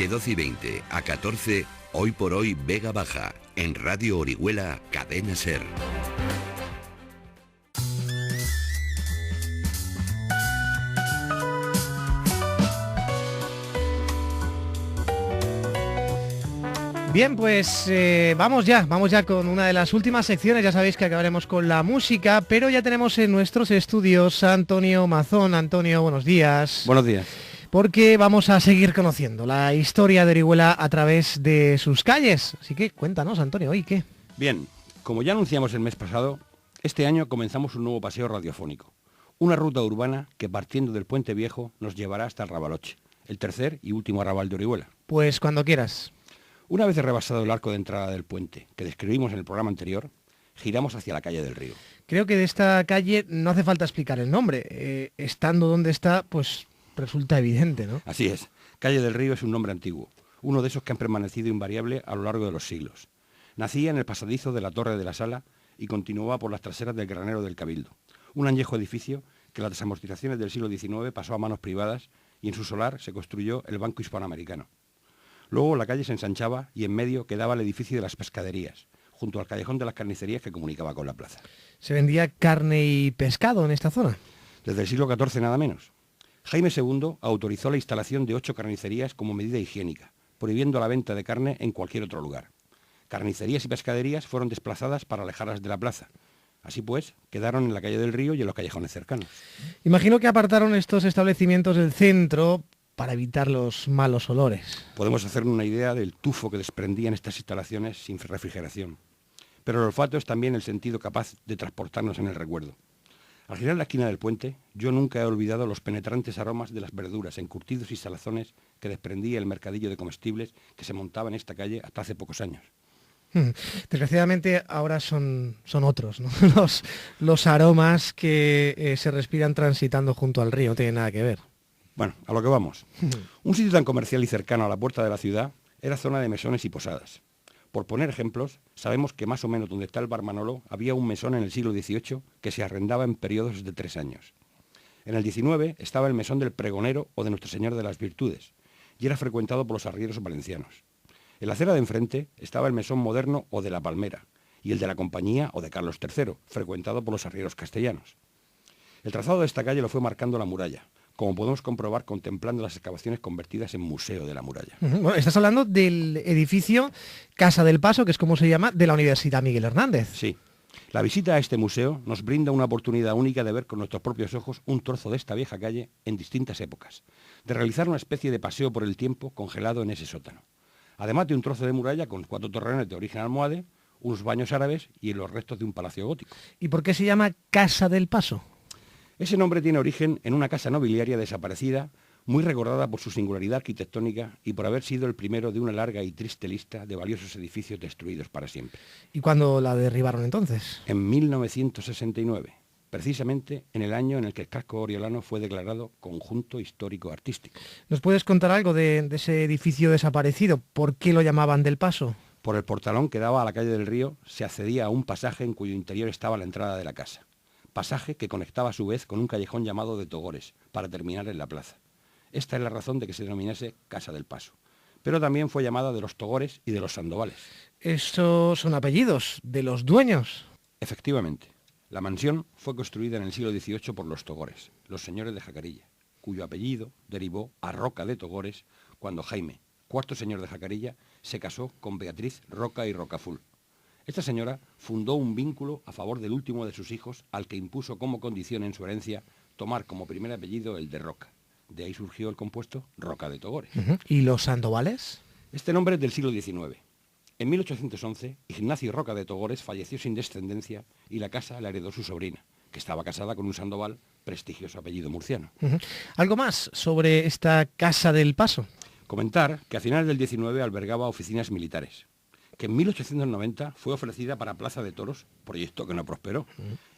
De 12:20 a 14, Hoy por Hoy Vega Baja, en Radio Orihuela, Cadena SER. Bien, pues vamos ya con una de las últimas secciones. Ya sabéis que acabaremos con la música, pero ya tenemos en nuestros estudios a Antonio Mazón. Antonio, buenos días. Buenos días. Porque vamos a seguir conociendo la historia de Orihuela a través de sus calles. Así que cuéntanos, Antonio, ¿hoy qué? Bien, como ya anunciamos el mes pasado, este año comenzamos un nuevo paseo radiofónico. Una ruta urbana que, partiendo del Puente Viejo, nos llevará hasta el Rabaloche, el tercer y último arrabal de Orihuela. Pues cuando quieras. Una vez rebasado el arco de entrada del puente, que describimos en el programa anterior, giramos hacia la calle del Río. Creo que de esta calle no hace falta explicar el nombre. Estando donde está, pues resulta evidente, ¿no? Así es. Calle del Río es un nombre antiguo, uno de esos que han permanecido invariable a lo largo de los siglos. Nacía en el pasadizo de la Torre de la Sala y continuaba por las traseras del Granero del Cabildo, un añejo edificio que las desamortizaciones del siglo XIX pasó a manos privadas y en su solar se construyó el Banco Hispanoamericano. Luego la calle se ensanchaba y en medio quedaba el edificio de las pescaderías, junto al callejón de las carnicerías que comunicaba con la plaza. ¿Se vendía carne y pescado en esta zona? Desde el siglo XIV nada menos. Jaime II autorizó la instalación de 8 carnicerías como medida higiénica, prohibiendo la venta de carne en cualquier otro lugar. Carnicerías y pescaderías fueron desplazadas para alejarlas de la plaza. Así pues, quedaron en la calle del Río y en los callejones cercanos. Imagino que apartaron estos establecimientos del centro para evitar los malos olores. Podemos hacernos una idea del tufo que desprendían estas instalaciones sin refrigeración. Pero el olfato es también el sentido capaz de transportarnos en el recuerdo. Al girar la esquina del puente, yo nunca he olvidado los penetrantes aromas de las verduras, encurtidos y salazones que desprendía el mercadillo de comestibles que se montaba en esta calle hasta hace pocos años. Desgraciadamente ahora son otros, ¿no? Los aromas que se respiran transitando junto al río, no tiene nada que ver. Bueno, a lo que vamos. Un sitio tan comercial y cercano a la puerta de la ciudad era zona de mesones y posadas. Por poner ejemplos, sabemos que más o menos donde está el bar Manolo había un mesón en el siglo XVIII que se arrendaba en periodos de 3 años. En el XIX estaba el mesón del Pregonero o de Nuestra Señora de las Virtudes y era frecuentado por los arrieros valencianos. En la acera de enfrente estaba el mesón moderno o de la Palmera y el de la Compañía o de Carlos III, frecuentado por los arrieros castellanos. El trazado de esta calle lo fue marcando la muralla, como podemos comprobar contemplando las excavaciones convertidas en museo de la muralla. Bueno, estás hablando del edificio Casa del Paso, que es como se llama, de la Universidad Miguel Hernández. Sí. La visita a este museo nos brinda una oportunidad única de ver con nuestros propios ojos un trozo de esta vieja calle en distintas épocas, de realizar una especie de paseo por el tiempo congelado en ese sótano. Además de un trozo de muralla con 4 torreones de origen almohade, unos baños árabes y los restos de un palacio gótico. ¿Y por qué se llama Casa del Paso? Ese nombre tiene origen en una casa nobiliaria desaparecida, muy recordada por su singularidad arquitectónica y por haber sido el primero de una larga y triste lista de valiosos edificios destruidos para siempre. ¿Y cuándo la derribaron entonces? En 1969, precisamente en el año en el que el casco oriolano fue declarado Conjunto Histórico Artístico. ¿Nos puedes contar algo de ese edificio desaparecido? ¿Por qué lo llamaban del Paso? Por el portalón que daba a la calle del Río se accedía a un pasaje en cuyo interior estaba la entrada de la casa. Pasaje que conectaba a su vez con un callejón llamado de Togores, para terminar en la plaza. Esta es la razón de que se denominase Casa del Paso. Pero también fue llamada de los Togores y de los Sandovales. ¿Estos son apellidos de los dueños? Efectivamente. La mansión fue construida en el siglo XVIII por los Togores, los señores de Jacarilla, cuyo apellido derivó a Roca de Togores cuando Jaime, cuarto señor de Jacarilla, se casó con Beatriz Roca y Rocaful. Esta señora fundó un vínculo a favor del último de sus hijos, al que impuso como condición en su herencia tomar como primer apellido el de Roca. De ahí surgió el compuesto Roca de Togores. ¿Y los Sandovales? Este nombre es del siglo XIX. En 1811, Ignacio Roca de Togores falleció sin descendencia y la casa la heredó su sobrina, que estaba casada con un Sandoval, prestigioso apellido murciano. ¿Algo más sobre esta Casa del Paso? Comentar que a finales del XIX albergaba oficinas militares, que en 1890 fue ofrecida para Plaza de Toros, proyecto que no prosperó,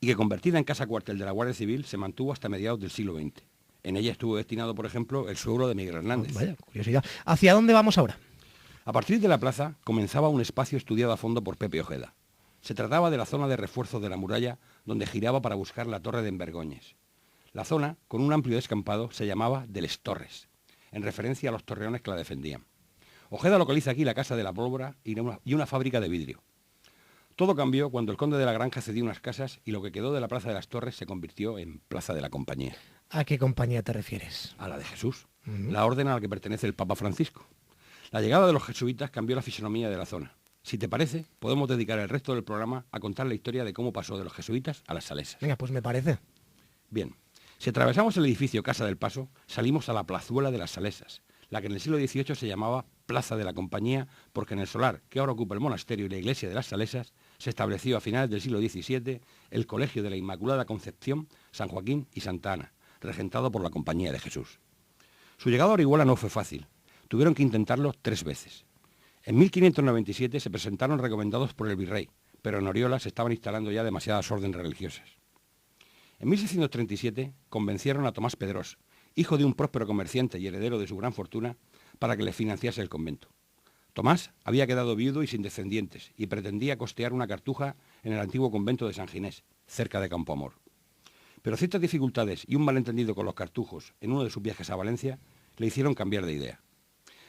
y que convertida en casa cuartel de la Guardia Civil se mantuvo hasta mediados del siglo XX. En ella estuvo destinado, por ejemplo, el suegro de Miguel Hernández. Vaya curiosidad. ¿Hacia dónde vamos ahora? A partir de la plaza comenzaba un espacio estudiado a fondo por Pepe Ojeda. Se trataba de la zona de refuerzo de la muralla donde giraba para buscar la torre de Envergoñes. La zona, con un amplio descampado, se llamaba de Les Torres, en referencia a los torreones que la defendían. Ojeda localiza aquí la Casa de la Pólvora y una fábrica de vidrio. Todo cambió cuando el conde de la Granja cedió unas casas y lo que quedó de la Plaza de las Torres se convirtió en Plaza de la Compañía. ¿A qué compañía te refieres? A la de Jesús, la orden a la que pertenece el Papa Francisco. La llegada de los jesuitas cambió la fisonomía de la zona. Si te parece, podemos dedicar el resto del programa a contar la historia de cómo pasó de los jesuitas a las salesas. Venga, pues me parece. Bien, si atravesamos el edificio Casa del Paso, salimos a la plazuela de las salesas, la que en el siglo XVIII se llamaba Plaza de la Compañía, porque en el solar que ahora ocupa el monasterio y la iglesia de las Salesas se estableció a finales del siglo XVII el Colegio de la Inmaculada Concepción, San Joaquín y Santa Ana, regentado por la Compañía de Jesús. Su llegada a Orihuela no fue fácil. Tuvieron que intentarlo 3 veces. En 1597 se presentaron recomendados por el virrey, pero en Oriola se estaban instalando ya demasiadas órdenes religiosas. En 1637 convencieron a Tomás Pedrós, hijo de un próspero comerciante y heredero de su gran fortuna, para que le financiase el convento. Tomás había quedado viudo y sin descendientes y pretendía costear una cartuja en el antiguo convento de San Ginés, cerca de Campoamor. Pero ciertas dificultades y un malentendido con los cartujos en uno de sus viajes a Valencia le hicieron cambiar de idea.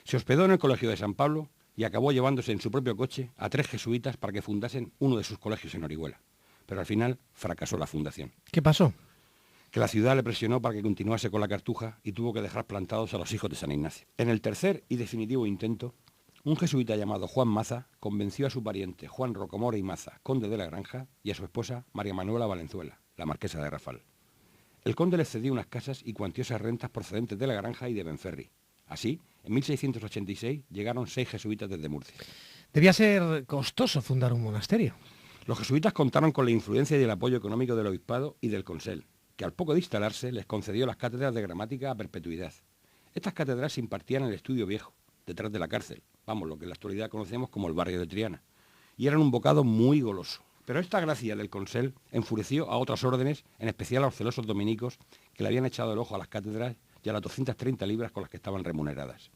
Se hospedó en el colegio de San Pablo y acabó llevándose en su propio coche a 3 jesuitas para que fundasen uno de sus colegios en Orihuela. Pero al final fracasó la fundación. ¿Qué pasó? Que la ciudad le presionó para que continuase con la cartuja y tuvo que dejar plantados a los hijos de San Ignacio. En el tercer y definitivo intento, un jesuita llamado Juan Maza convenció a su pariente Juan Rocamora y Maza, conde de la Granja, y a su esposa María Manuela Valenzuela, la marquesa de Rafal. El conde les cedió unas casas y cuantiosas rentas procedentes de la Granja y de Benferri. Así, en 1686 llegaron 6 jesuitas desde Murcia. Debía ser costoso fundar un monasterio. Los jesuitas contaron con la influencia y el apoyo económico del obispado y del consell, que al poco de instalarse les concedió las cátedras de gramática a perpetuidad. Estas cátedras se impartían en el Estudio Viejo, detrás de la cárcel, vamos, lo que en la actualidad conocemos como el barrio de Triana, y eran un bocado muy goloso. Pero esta gracia del consell enfureció a otras órdenes, en especial a los celosos dominicos, que le habían echado el ojo a las cátedras y a las 230 libras con las que estaban remuneradas.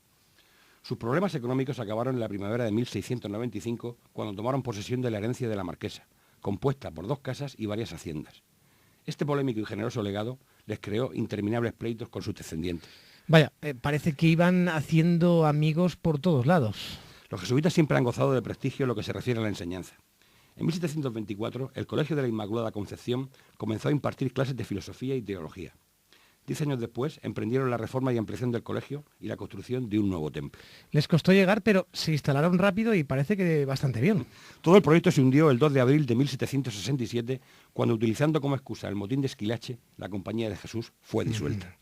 Sus problemas económicos acabaron en la primavera de 1695, cuando tomaron posesión de la herencia de la marquesa, compuesta por 2 casas y varias haciendas. Este polémico y generoso legado les creó interminables pleitos con sus descendientes. Vaya, parece que iban haciendo amigos por todos lados. Los jesuitas siempre han gozado de prestigio en lo que se refiere a la enseñanza. En 1724, el Colegio de la Inmaculada Concepción comenzó a impartir clases de filosofía y teología. 10 años después, emprendieron la reforma y ampliación del colegio y la construcción de un nuevo templo. Les costó llegar, pero se instalaron rápido y parece que bastante bien. Todo el proyecto se hundió el 2 de abril de 1767, cuando, utilizando como excusa el motín de Esquilache, la Compañía de Jesús fue disuelta.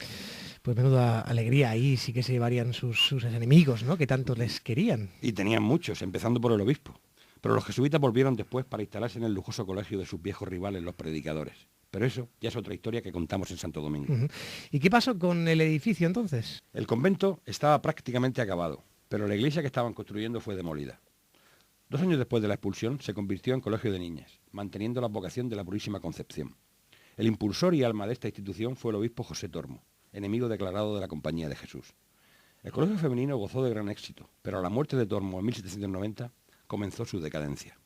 Pues menuda alegría, ahí sí que se llevarían sus enemigos, ¿no?, que tanto les querían. Y tenían muchos, empezando por el obispo. Pero los jesuitas volvieron después para instalarse en el lujoso colegio de sus viejos rivales, los predicadores. Pero eso ya es otra historia que contamos en Santo Domingo. ¿Y qué pasó con el edificio entonces? El convento estaba prácticamente acabado, pero la iglesia que estaban construyendo fue demolida. 2 años después de la expulsión se convirtió en colegio de niñas, manteniendo la vocación de la Purísima Concepción. El impulsor y alma de esta institución fue el obispo José Tormo, enemigo declarado de la Compañía de Jesús. El colegio femenino gozó de gran éxito, pero a la muerte de Tormo en 1790 comenzó su decadencia.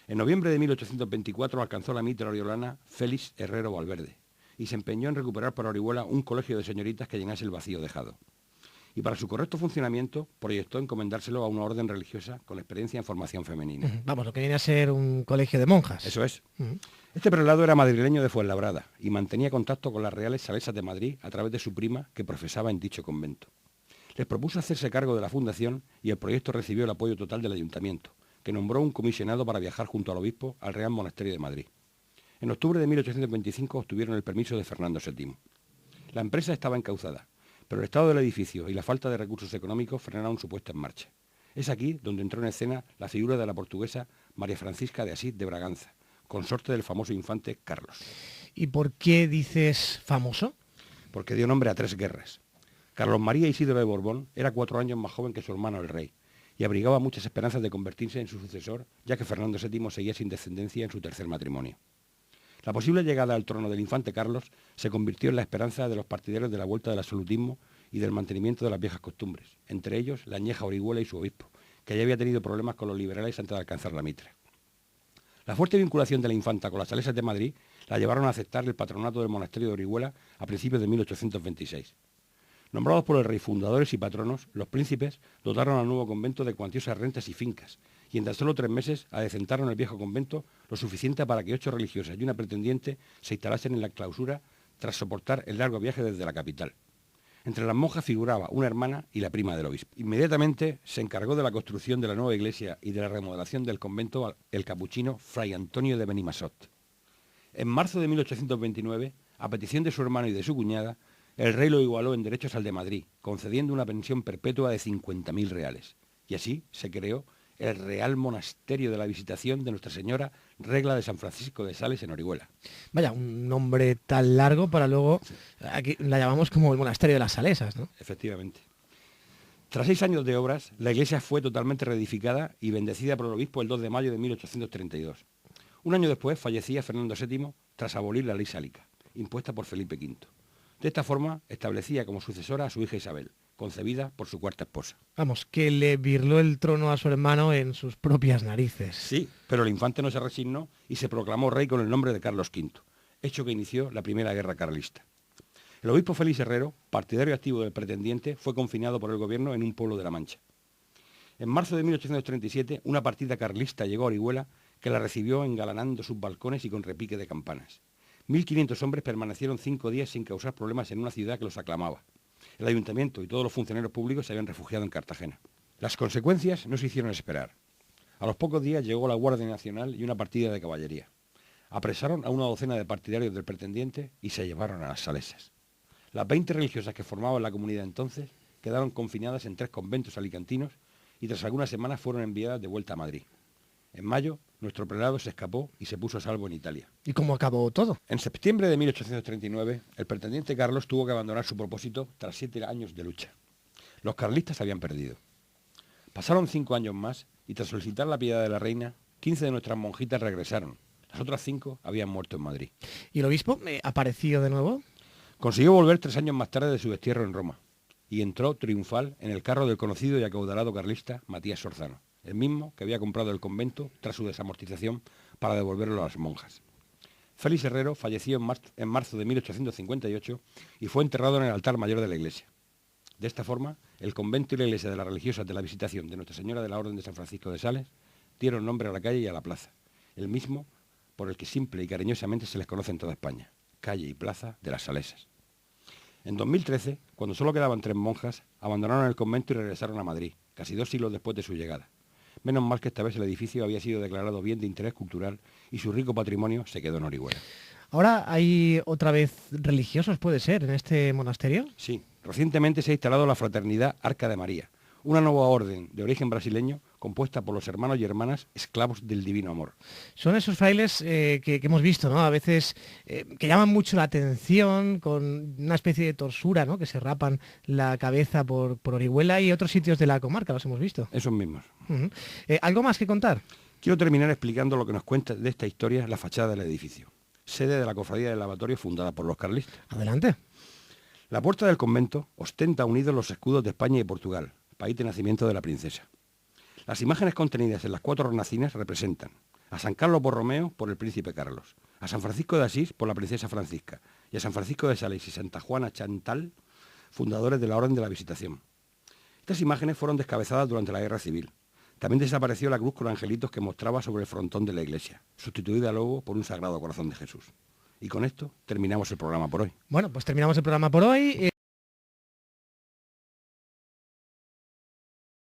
En noviembre de 1824 alcanzó la mitra oriolana Félix Herrero Valverde y se empeñó en recuperar para Orihuela un colegio de señoritas que llenase el vacío dejado. Y para su correcto funcionamiento proyectó encomendárselo a una orden religiosa con experiencia en formación femenina. Vamos, lo que viene a ser un colegio de monjas. Eso es. Este prelado era madrileño de Fuenlabrada y mantenía contacto con las reales salesas de Madrid a través de su prima que profesaba en dicho convento. Les propuso hacerse cargo de la fundación y el proyecto recibió el apoyo total del ayuntamiento, que nombró un comisionado para viajar junto al obispo al Real Monasterio de Madrid. En octubre de 1825 obtuvieron el permiso de Fernando VII. La empresa estaba encauzada, pero el estado del edificio y la falta de recursos económicos frenaron su puesta en marcha. Es aquí donde entró en escena la figura de la portuguesa María Francisca de Asís de Braganza, consorte del famoso infante Carlos. ¿Y por qué dices famoso? Porque dio nombre a 3 guerras. Carlos María Isidro de Borbón era 4 años más joven que su hermano el rey, y abrigaba muchas esperanzas de convertirse en su sucesor, ya que Fernando VII seguía sin descendencia en su tercer matrimonio. La posible llegada al trono del infante Carlos se convirtió en la esperanza de los partidarios de la vuelta del absolutismo y del mantenimiento de las viejas costumbres, entre ellos la añeja Orihuela y su obispo, que ya había tenido problemas con los liberales antes de alcanzar la mitra. La fuerte vinculación de la infanta con las salesas de Madrid la llevaron a aceptar el patronato del monasterio de Orihuela a principios de 1826. Nombrados por el rey fundadores y patronos, los príncipes dotaron al nuevo convento de cuantiosas rentas y fincas, y en tan solo 3 meses adecentaron el viejo convento lo suficiente para que 8 religiosas y una pretendiente se instalasen en la clausura tras soportar el largo viaje desde la capital. Entre las monjas figuraba una hermana y la prima del obispo. Inmediatamente se encargó de la construcción de la nueva iglesia y de la remodelación del convento el capuchino Fray Antonio de Benimassot. En marzo de 1829, a petición de su hermano y de su cuñada, el rey lo igualó en derechos al de Madrid, concediendo una pensión perpetua de 50.000 reales. Y así se creó el Real Monasterio de la Visitación de Nuestra Señora Regla de San Francisco de Sales en Orihuela. Vaya, un nombre tan largo para luego, aquí la llamamos como el Monasterio de las Salesas, ¿no? Efectivamente. Tras 6 años de obras, la iglesia fue totalmente reedificada y bendecida por el obispo el 2 de mayo de 1832. Un año después fallecía Fernando VII tras abolir la ley sálica, impuesta por Felipe V. De esta forma, establecía como sucesora a su hija Isabel, concebida por su cuarta esposa. Vamos, que le birló el trono a su hermano en sus propias narices. Sí, pero el infante no se resignó y se proclamó rey con el nombre de Carlos V, hecho que inició la primera guerra carlista. El obispo Félix Herrero, partidario activo del pretendiente, fue confinado por el gobierno en un pueblo de La Mancha. En marzo de 1837, una partida carlista llegó a Orihuela que la recibió engalanando sus balcones y con repique de campanas. 1.500 hombres permanecieron 5 días sin causar problemas en una ciudad que los aclamaba. El ayuntamiento y todos los funcionarios públicos se habían refugiado en Cartagena. Las consecuencias no se hicieron esperar. A los pocos días llegó la Guardia Nacional y una partida de caballería. Apresaron a una docena de partidarios del pretendiente y se llevaron a las Salesas. Las 20 religiosas que formaban la comunidad entonces quedaron confinadas en 3 conventos alicantinos y tras algunas semanas fueron enviadas de vuelta a Madrid. En mayo, nuestro prelado se escapó y se puso a salvo en Italia. ¿Y cómo acabó todo? En septiembre de 1839, el pretendiente Carlos tuvo que abandonar su propósito tras 7 años de lucha. Los carlistas habían perdido. Pasaron 5 años más y tras solicitar la piedad de la reina, 15 de nuestras monjitas regresaron. Las otras 5 habían muerto en Madrid. ¿Y el obispo apareció de nuevo? Consiguió volver 3 años más tarde de su destierro en Roma y entró triunfal en el carro del conocido y acaudalado carlista Matías Sorzano, el mismo que había comprado el convento tras su desamortización para devolverlo a las monjas. Félix Herrero falleció en marzo de 1858 y fue enterrado en el altar mayor de la iglesia. De esta forma, el convento y la iglesia de las religiosas de la Visitación de Nuestra Señora de la Orden de San Francisco de Sales dieron nombre a la calle y a la plaza, el mismo por el que simple y cariñosamente se les conoce en toda España, calle y plaza de las Salesas. En 2013, cuando solo quedaban 3 monjas, abandonaron el convento y regresaron a Madrid, casi 2 siglos después de su llegada. Menos mal que esta vez el edificio había sido declarado bien de interés cultural y su rico patrimonio se quedó en Orihuela. ¿Ahora hay otra vez religiosos, puede ser, en este monasterio? Sí, recientemente se ha instalado la Fraternidad Arca de María, una nueva orden de origen brasileño compuesta por los hermanos y hermanas esclavos del Divino Amor. Son esos frailes que hemos visto, ¿no? A veces que llaman mucho la atención con una especie de torsura, ¿no? Que se rapan la cabeza por Orihuela y otros sitios de la comarca, los hemos visto. Esos mismos. Uh-huh. ¿Algo más que contar? Quiero terminar explicando lo que nos cuenta de esta historia la fachada del edificio, sede de la Cofradía del Lavatorio fundada por los carlistas. Adelante. La puerta del convento ostenta unidos los escudos de España y Portugal, país de nacimiento de la princesa. Las imágenes contenidas en las 4 hornacinas representan a San Carlos Borromeo por el príncipe Carlos, a San Francisco de Asís por la princesa Francisca y a San Francisco de Sales y Santa Juana Chantal, fundadores de la Orden de la Visitación. Estas imágenes fueron descabezadas durante la Guerra Civil. También desapareció la cruz con angelitos que mostraba sobre el frontón de la iglesia, sustituida luego por un Sagrado Corazón de Jesús. Y con esto terminamos el programa por hoy. Bueno, pues terminamos el programa por hoy.